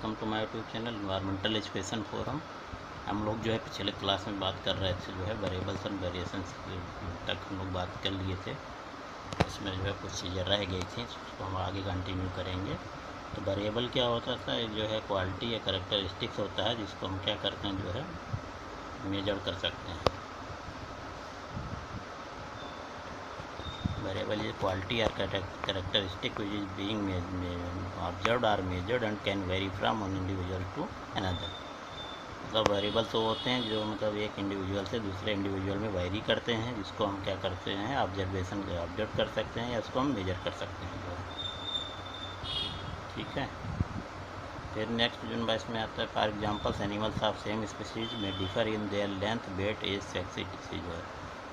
Welcome to my YouTube channel environmental education forum. हम लोग जो है पिछले क्लास में बात कर रहे थे जो है वेरिएबल्स एंड वेरिएशंस तक हम लोग बात कर लिए थे। इसमें जो है कुछ चीज़ें रह गई थी तो हम आगे कंटिन्यू करेंगे। तो वेरिएबल क्या होता था, जो है क्वालिटी या कैरेक्टरिस्टिक्स होता है जिसको हम क्या करते हैं जो है मेजर कर सकते हैं। Variable is quality or characteristic which is being observed or measured and can vary from one individual to another। मतलब वेरिएबल्स तो होते हैं जो मतलब एक इंडिविजुअल से दूसरे इंडिविजुअल में वेरी करते हैं, जिसको हम क्या करते हैं ऑब्जर्व कर सकते हैं या उसको हम मेजर कर सकते हैं जो ठीक है। फिर नेक्स्ट जो इसमें आता है for examples animals of same species में differ in their length, weight, age, sex जो है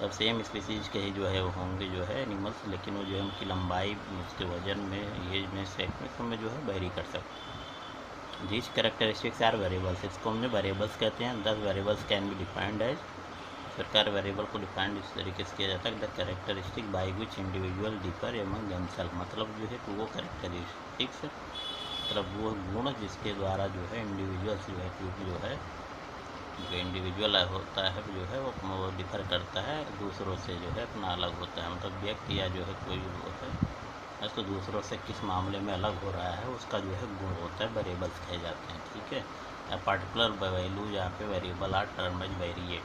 अब सेम स्पीसीज के ही जो है वो होंगे जो है एनिमल्स, लेकिन वो जो है उनकी लंबाई, उसके वजन में, एज में, सेक्स में, सब में जो है वेरी कर सकते हैं। दिस कैरेक्टरिस्टिक्स आर वेरिएबल्स, इसको हमने वेरिएबल्स कहते हैं। 10 variables can be defined as, सरकार वेरिएबल को डिफाइंड इस तरीके से किया जाता है the characteristic by which individual differ among themselves. मतलब जो है तो वो कैरेक्टरिस्टिक्स मतलब वो गुण जिसके द्वारा जो है इंडिविजुअल्स जो है जो इंडिविजुअल होता है जो है वो डिफ़र करता है दूसरों से, जो है अपना अलग होता है। मतलब व्यक्ति या जो है कोई है तो दूसरों से किस मामले में अलग हो रहा है उसका जो है गुण होता है, वेरिएबल्स कहे जाते हैं। ठीक है। या पार्टिकुलर वैल्यू यहाँ पे variable are term as variate,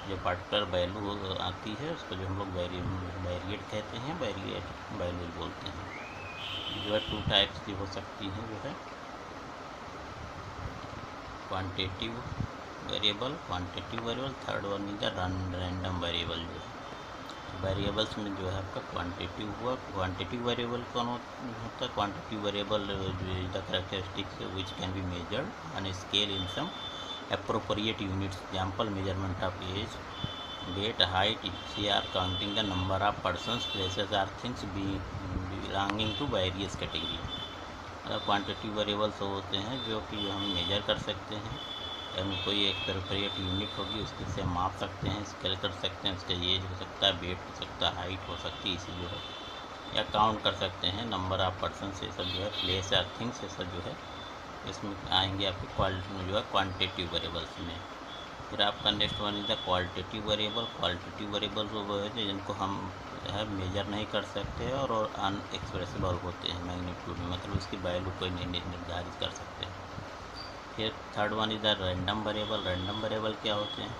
जो पार्टिकुलर वैल्यू आती है उसको जो हम लोग वेरिएट कहते हैं, वेरिएट वैल्यू बोलते हैं। जो है 2 टाइप्स की हो सकती हैं जो है quantitative variable, third one is the random variable. जो है वेरिएबल्स में जो है आपका क्वांटिटेटिव हुआ। क्वांटिटेटिव वेरिएबल कौन होता है? Quantitative variable the characteristics which can be measured on scale in some appropriate units, example measurement of age, weight, height, etc or counting the number of persons, places or things belonging to various category. मतलब quantitative variables होते हैं जो कि हम major कर सकते हैं, कोई एक एप्रोप्रिएट यूनिट होगी उसके से माप सकते हैं, स्केल कर सकते हैं, उसका एज हो सकता है, वेट हो सकता है, हाइट हो सकती है, इसी जो है या काउंट कर सकते हैं, नंबर ऑफ पर्सन से सब जो है, प्लेस या थिंग्स से सब जो है इसमें आएंगे आपके क्वालिटी में जो है क्वांटिटेटिव वेरिएबल्स में। फिर आपका next one is the qualitative variable. Qualitative variables वो है जिनको हम है मेजर नहीं कर सकते और अनएक्सप्रेसिबल होते हैं मैग्नीट्यूड में, मतलब उसकी वैल्यू कोई नहीं निर्धारित कर सकते हैं। फिर third one is the random variable. Random variable क्या होते हैं?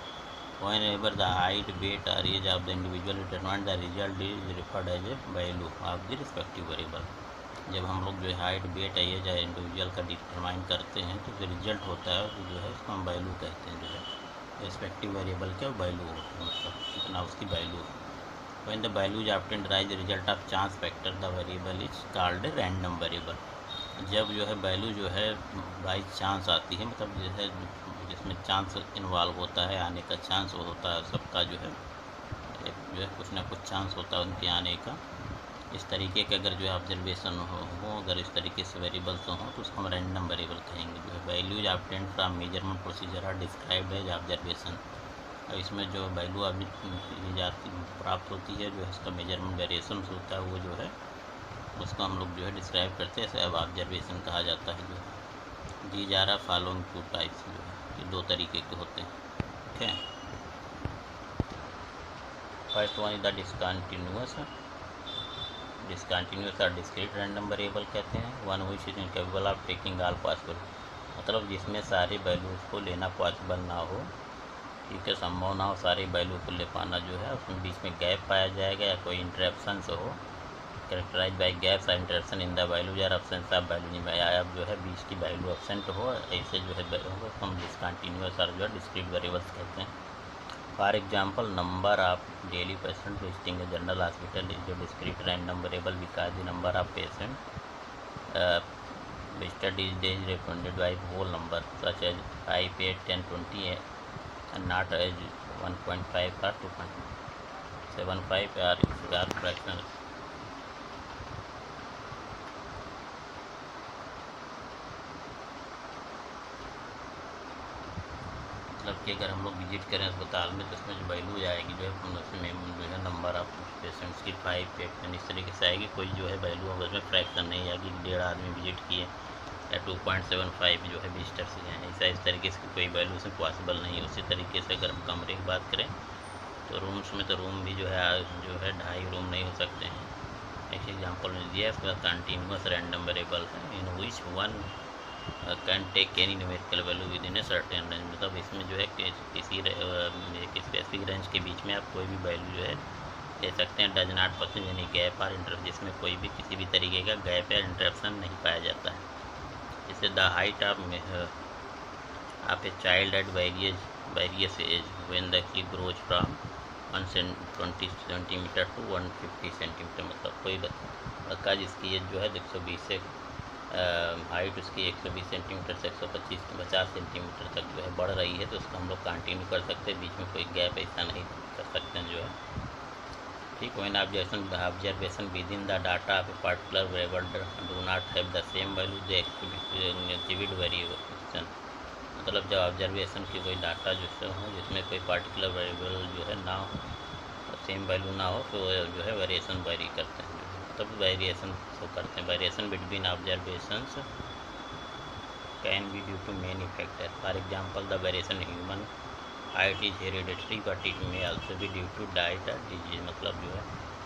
व्हेनेवर द हाइट, वेट और age of the individual determine the result is referred as a value of the respective variable. जब हम लोग जो हाइट, वेट, एज या individual का डिटरमाइन करते हैं तो जो रिजल्ट होता है तो जो है उसको हम वैल्यू कहते हैं। जो है रिस्पेक्टिव वेरिएबल क्या वैल्यू होता है, मतलब कितना उसकी value. When the value is obtained rise result of chance factor the variable is called a random variable. जब जो है वैल्यू जो है बाई चांस आती है, मतलब जो है जिसमें चांस इन्वॉल्व होता है, आने का चांस होता है सबका जो है कुछ ना कुछ चांस होता है उनके आने का। इस तरीके के अगर जो है ऑब्जर्वेशन हो अगर इस तरीके से वेरिएबल्स हों तो उसको हम रैंडम वेरिएबल कहेंगे। जो है values obtained from measurement procedure are described as observation. और इसमें जो वैल्यू जाती प्राप्त होती है जो है उसका मेजरमेंट वेरिएशन होता है, वो जो है उसको हम लोग जो है डिस्क्राइब करते हैं, अब ऑब्जर्वेशन कहा जाता है। जो दी जा रहा फॉलोइंग 2 टाइप्स जो है ये 2 तरीके के होते हैं। ठीक है। First one is the discontinuous और डिस्क्रीट रैंडम वेरिएबल कहते हैं। One which is incapable of taking all possible, मतलब जिसमें सारे वैल्यूज को लेना पॉसिबल ना हो, ठीक है, संभव ना हो सारे वैल्यू को ले पाना, जो है उसमें बीच में गैप पाया जाएगा या कोई इंटरप्शंस हो, कैरेक्टराइज बाई गैप्स और इंटरप्शन इन द वैल्यूज और एब्सेंस ऑफ वैल्यू। नहीं भाई अब जो है बीच की वैल्यू एब्सेंट हो, ऐसे जो है होगा तो हम डिसकंटिन्यूअस और जो है डिस्क्रीट वेरिएबल्स कहते हैं। For example number of daily patient visiting a general hospital is a discrete random variable because the number of patient visited is days represented by whole number such as 5, 8, 10, 20 and not as 1.5 or 2.75 or fractional। मतलब कि अगर हम लोग visit करें अस्पताल में तो उसमें जो वैल्यू आएगी जो है उसमें जो है नंबर ऑफ पेशेंट्स की 5, 8, 10 इस तरीके से आएगी। कोई जो है वैल्यू होगा उसमें फ्रैक्शन नहीं आएगी। 1.5 आदमी विजिट किए या 2.75 जो है विजिटर्स हैं। ऐसा इस तरीके से कोई वैल्यू से पॉसिबल नहीं है। उसी तरीके से अगर हम कमरे की बात करें तो रूम्स में तो रूम भी जो है 2.5 रूम नहीं हो सकते हैं। एक एग्जाम्पल में दिया, इसका कंटिन्यूस रैंडम वेरिएबल है in which one can take any numerical value within a certain range. मतलब इसमें जो है किसी एक स्पेसिफिक रेंज के बीच में आप कोई भी वैल्यू जो है ले सकते हैं। डज नॉट पॉसिबल यानी गैप और इंटरप्शन, जिसमें कोई भी किसी भी तरीके का गैप या इंटरप्शन नहीं पाया जाता है। जैसे the height of a child at various age when the kid grows from 120 centimetre to 150 centimetre. मतलब कोई बच्चा जिसकी एज जो है 120 से हाइट उसकी 120 सेंटीमीटर से 150 सेंटीमीटर तक जो है बढ़ रही है, तो उसको हम लोग कंटिन्यू कर सकते हैं। बीच में कोई गैप ऐसा नहीं कर सकते हैं जो है। ठीक, when observation with in the data of a particular variable do not have the same value the exhibit variation. मतलब जब ऑब्जर्वेशन की कोई डाटा जो हो जिसमें कोई पार्टिकुलर वेरिएबल जो है ना हो, सेम वैल्यू ना हो, तो जो है वेरिएशन वेरी करते हैं। तब वेरिएशन शो करते हैं। Variation between observations can be due to many factor. For example the variation human height is hereditary but it may also be due to diet और डिजीज। मतलब जो है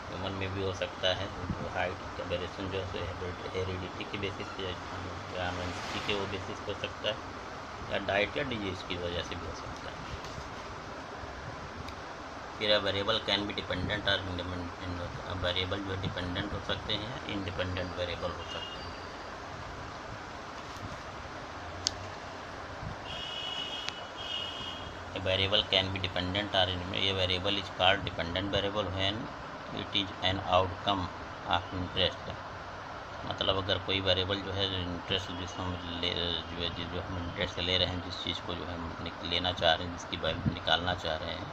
ह्यूमन में भी हो सकता है हाइट का वेरिएशन जो है हेरिडिटी के बेसिस पे या अनुवंशिकी के वो बेसिस पे हो सकता है, या डाइट या डिजीज की वजह से भी हो सकता है। फिर वेरिएबल कैन बी डिपेंडेंट और इंडिपेंडेंट। वेरिएबल जो डिपेंडेंट हो सकते हैं, इंडिपेंडेंट वेरिएबल हो सकते हैं। A variable can be dependent or a variable is called dependent variable when it is an outcome of interest। मतलब अगर कोई वेरिएबल जो है इंटरेस्ट जिसको हम इंटरेस्ट ले रहे हैं, जिस चीज़ को जो हम लेना चाह रहे हैं, जिसकी वैल्यू निकालना चाह रहे हैं,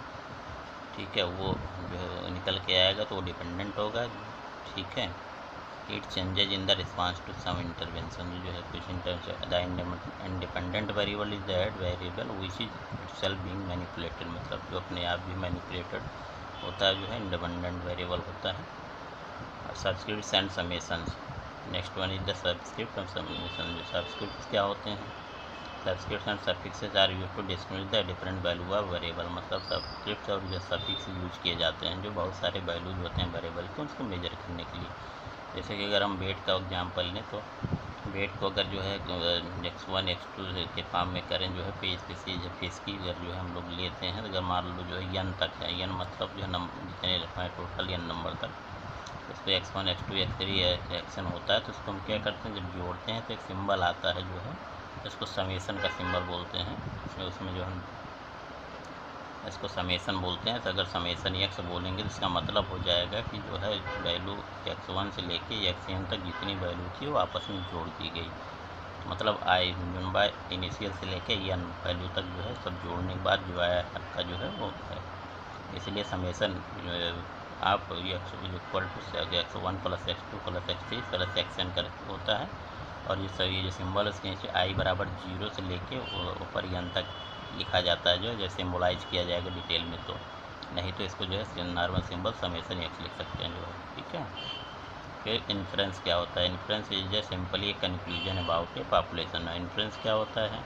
ठीक है, वो जो है निकल के आएगा तो वो डिपेंडेंट होगा। ठीक है, it changes in the response to some intervention. जो है कुछ independent variable is that variable which is itself being manipulated. मतलब जो अपने आप भी मैनिपुलेटेड होता है, जो है इंडिपेंडेंट वेरिएबल होता है। Subscripts and summations. Next one is the subscript और समेशन। जो सब्सक्रिप्ट्स क्या होते हैं? Subscripts and suffixes are use to discriminate the different value of variable. मतलब सब्सक्रिप्ट्स और जो सफिक्स यूज किए जाते हैं जो बहुत सारे वैल्यूज होते हैं वेरिएबल को, उसको मेजर करने के लिए। जैसे कि अगर हम वेट का एग्जांपल लें तो वेट को अगर जो है x1 x2 के फॉर्म में करें, जो है पेज की अगर जो है हम लोग लेते हैं, अगर मान लो जो है n तक है, n मतलब जो है जितने रखना है टोटल n नंबर तक, उसको x1 x2 x3 एक्शन होता है, तो उसको हम क्या करते हैं, जब जोड़ते हैं तो एक सिंबल आता है जो है, इसको समेशन का सिंबल बोलते हैं। उसमें जो हम इसको समेशन बोलते हैं। तो अगर समेशन x बोलेंगे तो इसका मतलब हो जाएगा कि जो है वैल्यू x1 से लेके xn तक जितनी वैल्यू थी वो आपस में जोड़ दी गई। मतलब आई बाय इनिशियल से लेके n वैल्यू तक जो है सब जोड़ने के बाद जो है आपका जो है वो है। इसलिए समेशन आप equal to x1 plus x2 plus x3 plus xn कर होता है। और ये जो सिंबल है इसके नीचे i बराबर 0 से लेके ऊपर n तक लिखा जाता है, जो जैसे सिम्बोलाइज किया जाएगा डिटेल में। तो नहीं तो इसको जो है नॉर्मल सिंबल समेशन x लिख सकते हैं जो है। ठीक है, फिर इन्फ्रेंस क्या होता है? Inference is a simply a conclusion about A population. Inference क्या होता है?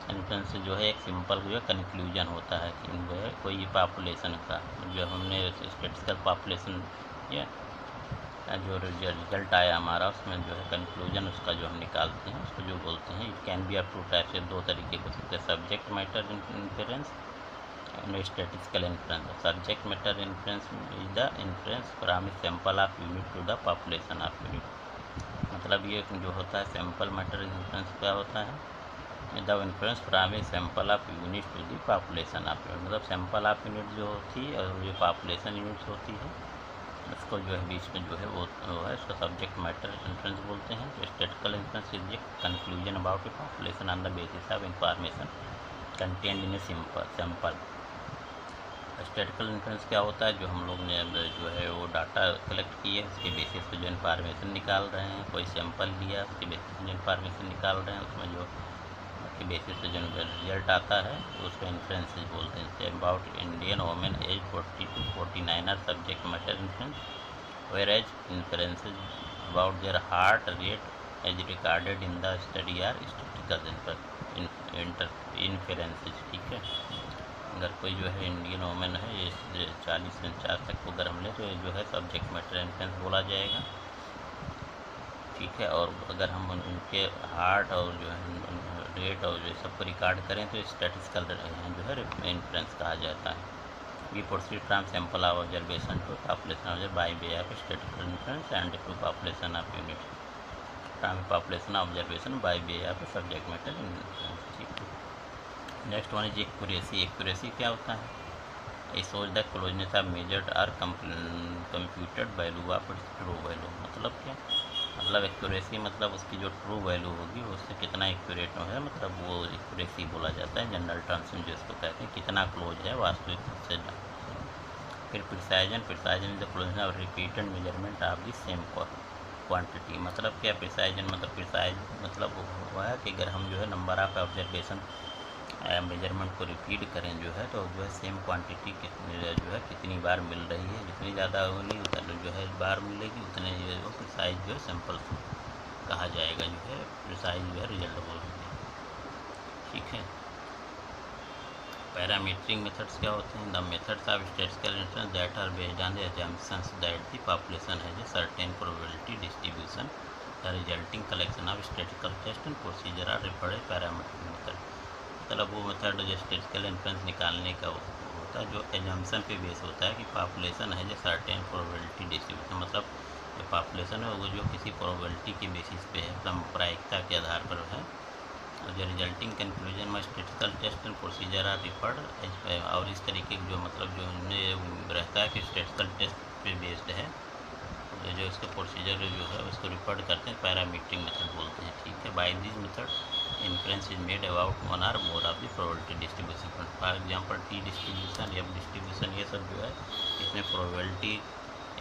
इन्फ्रेंस जो है एक सिंपल जो है कंक्लूजन होता है कि जो है कोई पॉपुलेशन का, जो हमने स्टेटिस्टिकल पॉपुलेशन या जो रिजल्ट आया हमारा, उसमें जो है कंक्लूजन उसका जो हम निकालते हैं उसको जो बोलते हैं, it can be of two type से दो तरीके हो सकते हैं, subject matter inference and statistical inference. Subject matter inference is the inference from a sample of unit to the population of unit. मतलब ये जो होता है सैंपल मैटर इन्फ्रेंस क्या होता है? The inference from a sample of unit to the population of unit. मतलब sample of unit जो होती है और जो पॉपुलेशन यूनिट्स होती है उसको जो है बीच में जो है वो है उसका सब्जेक्ट मैटर इन्फ्रेंस बोलते हैं। Statistical inference is a conclusion about A population on the basis of information content in a sample. Statistical inference क्या होता है? जो हम लोग ने जो है वो डाटा कलेक्ट किए उसके बेसिस पे जो इन्फॉर्मेशन निकाल रहे हैं, कोई सैंपल लिया उसके बेसिस पे जो इन्फॉर्मेशन निकाल रहे हैं, उसमें जो के बेसिस पे जो रिजल्ट आता है तो उसको इन्फ्रेंस बोलते हैं। About Indian women age 40 to 49 are subject matter inference, whereas inference about their heart rate as recorded in the study are statistical inferences. ठीक है, अगर कोई जो है इंडियन वोमेन है, ये 40 से 49 तक को अगर हम ले तो ये जो है सब्जेक्ट मैटर इन्फ्लुएंस बोला जाएगा। ठीक है, और अगर हम उनके हार्ट और जो है रेट और जो सबको रिकॉर्ड करें तो स्टैटिस्टिकल जो है इन्फ्लुएंस कहा जाता है। We proceed from sample of observation to population observed by way of statistical inference and to population of units from population observation by way of subject matter inference। Next one is accuracy. Accuracy क्या होता है? ए सोच the closeness of measured और computed value of true value. मतलब क्या? मतलब accuracy मतलब उसकी जो ट्रू वैल्यू होगी उससे कितना एक्यूरेट है, मतलब वो एक्यूरेसी बोला जाता है जनरल टर्म्स में, जिसको कहते हैं कितना क्लोज है वास्तविक से। फिर precision. Precision is the closeness of repeated measurement of the same quantity. मतलब क्या प्रिसाइजन मतलब? प्रिसाइज मतलब हुआ है कि अगर हम जो है नंबर ऑफ ऑब्जर्वेशन मेजरमेंट को रिपीट करें जो है तो जो है सेम क्वांटिटी जो है कितनी बार मिल रही है, जितनी ज़्यादा होगी उतना जो है बार मिलेगी उतने जो है प्रिसाइज जो है सैंपल कहा जाएगा, जो है प्रिसाइज जो है रिजल्ट बोलेंगे। ठीक है, पैरामीट्रिक मेथड्स क्या होते हैं? The methods of statistical influence that are based on the assumptions that the population has a certain probability distribution. The resulting collection of statistical test and procedure are referred as parametric method. मतलब वो method जो statistical influence निकालने का होता है जो assumption पे base होता है कि पॉपुलेशन है जो सर्टेन प्रोबेबिलिटी डिस्ट्रीब्यूशन। मतलब जो पॉपुलेशन है वो जो किसी प्रोबेबिलिटी के बेसिस पे है, प्रायिकता के आधार पर है। और जो रिजल्टिंग कंक्लूजन में statistical test and procedure are referred as. और इस तरीके की जो मतलब जो उन्हें रहता है कि स्टैटिस्टिकल टेस्ट पे बेस्ड है, तो जो इसके प्रोसीजर जो है उसको रिफर्ड करते हैं पैरामीट्रिक मेथड बोलते हैं। ठीक है, by this method inference is made about one or more of the probability distribution। For example T distribution, F distribution, ये सब जो है इसमें प्रोबेबिलिटी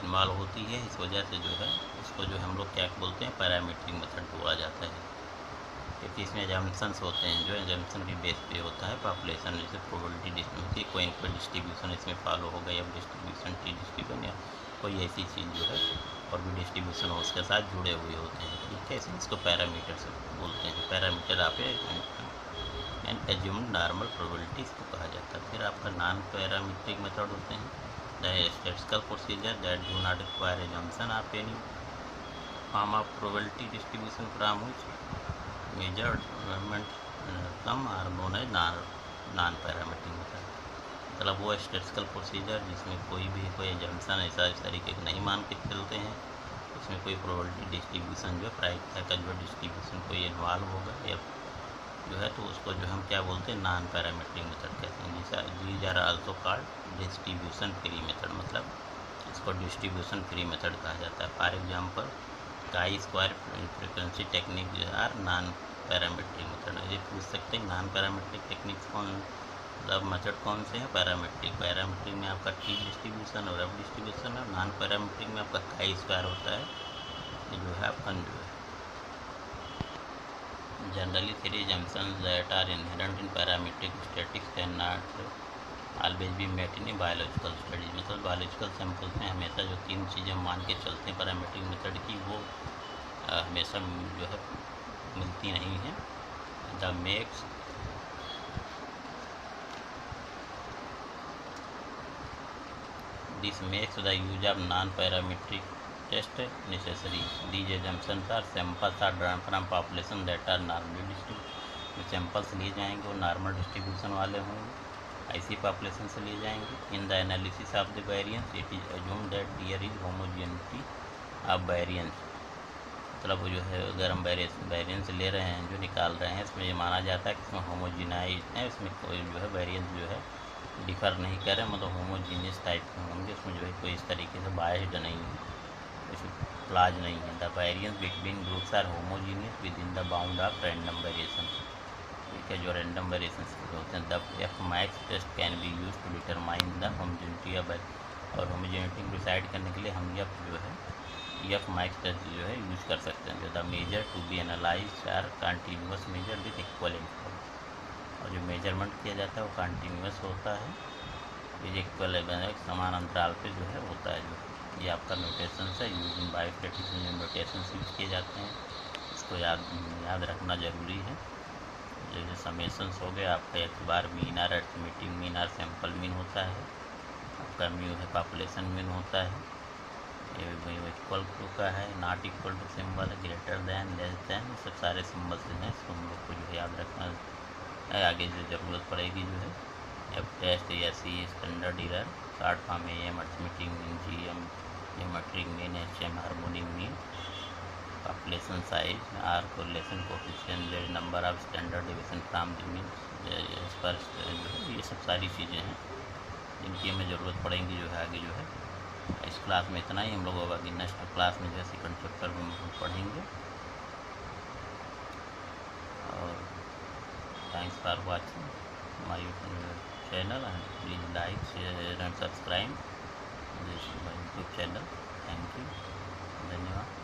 इन्वॉल्व होती है। इस वजह से जो है इसको जो हम लोग क्या बोलते हैं पैरामीट्रिक मेथड बोला जाता है, क्योंकि इसमें एजम्पशंस होते हैं जो एजम्पशन के बेस पे होता है पॉपुलेशन, जैसे प्रोबेबिलिटी डिस्ट्रीब्यूशन कोई इनका डिस्ट्रीब्यूशन इसमें फॉलो होगा, एफ डिस्ट्रीब्यूशन, टी डिस्ट्रीब्यूशन या कोई ऐसी चीज़ जो है और भी डिस्ट्रीब्यूशन उसके साथ जुड़े हुए होते हैं। ठीक है, इसलिए इसको पैरामीटर से बोलते हैं। पैरामीटर आप एंड एज्यूम्ड नॉर्मल प्रोबेबिलिटी इसको कहा जाता है। फिर आपका नॉन पैरामीट्रिक मेथड होते हैं the statistical procedure that do not require assumption of any form of probability distribution from which measurement come are known as non parametric method. मतलब वो स्टैटिस्टिकल प्रोसीजर जिसमें कोई एजम्पशन ऐसा इस तरीके के नहीं मान के चलते हैं, उसमें कोई प्रोबेबिलिटी डिस्ट्रीब्यूशन जो प्रायिकता का जो डिस्ट्रीब्यूशन कोई इन्वॉल्व होगा या जो है तो उसको जो हम क्या बोलते हैं नॉन पैरामीट्रिक मेथड कहते हैं। जैसा these are also called distribution free method. मतलब इसको डिस्ट्रीब्यूशन फ्री मेथड कहा जाता है। For example chi square frequency technique जो आर नॉन पैरामीट्रिक मेथड। ये पूछ सकते हैं नॉन पैरामीट्रिक टेक्निक्स कौन मतलब मेथड कौन से हैं? पैरामीट्रिक में आपका टी डिस्ट्रीब्यूशन और एफ डिस्ट्रीब्यूशन है। नॉन पैरामीट्रिक में आपका काई स्क्वायर होता है, ये जो है आपका जो है generally three assumptions that are inherent in parametric statistics can not always be met in biological studies. मतलब बायोलॉजिकल सैंपल्स में हमेशा जो तीन चीज़ें मान के चलते हैं पैरामीट्रिक मेथड की, वो हमेशा जो है मिलती नहीं हैं। The makes This makes the use of non-parametric test necessary. These assumptions are samples are drawn from population that are normally distributed। जो सैंपल्स लिए जाएंगे वो नॉर्मल डिस्ट्रीब्यूशन वाले होंगे, ऐसी पॉपुलेशन से लिए जाएंगे। In the analysis of the variance it is assumed that there is homogeneity of variance. मतलब जो है अगर हम वेरिएंस ले रहे हैं जो निकाल रहे हैं, इसमें ये माना जाता है कि इसमें होमोजिनाइज है, इसमें कोई जो है वेरिएंस जो है डिफ़र नहीं कर रहे, मतलब होमोजीनियस टाइप के होंगे, उसमें जो है कोई इस तरीके से बायस्ड नहीं है, इसमें फ्लाज नहीं है। The variance between groups are homogeneous with in the bound of random variation. ठीक है, जो रैंडम वेरिएशन होते हैं। The F max test can be use to determine the homogeneity of, और होमोजेनिटी को डिसाइड करने के लिए हम एफ जो है एफ मैक्स टेस्ट जो है यूज कर सकते हैं। जो the measure to be analyse are continuous measure with equal interval. और जो मेजरमेंट किया जाता है वो कंटिन्यूस होता है, ये इक्वल समान अंतराल पे जो है होता है। जो ये आपका नोटेशन है यूजिंग बायोस्टैटिक्स में नोटेशन यूज किए जाते हैं। इसको याद रखना ज़रूरी है। जैसे समेशंस हो गया आपका X bar mean or arithmetic mean or sample mean होता है, आपका म्यू है पॉपुलेशन मीन होता है, ये इक्वल टू का है, नॉट इक्वल टू सिंबल है, ग्रेटर दैन, लेस दैन, ये सब सारे सिंबल्स हैं, इसको हम लोग को जो है याद रखना है। आगे जो ज़रूरत पड़ेगी जो है एफ टेस्ट या C standard error, short form में M arithmetic mean, G M geometric mean, H M harmonic mean, population size, R correlation coefficient, Z number of standard division from the mean, इस पर जो है ये सब सारी चीज़ें हैं जिनकी हमें ज़रूरत पड़ेंगी जो है आगे जो है। इस क्लास में इतना ही, हम लोग बाकी नेक्स्ट क्लास में जो है सेकंड चैप्टर में हम पढ़ेंगे। और thanks for watching my channel and please like share and subscribe this my YouTube channel. Thank you, धन्यवाद।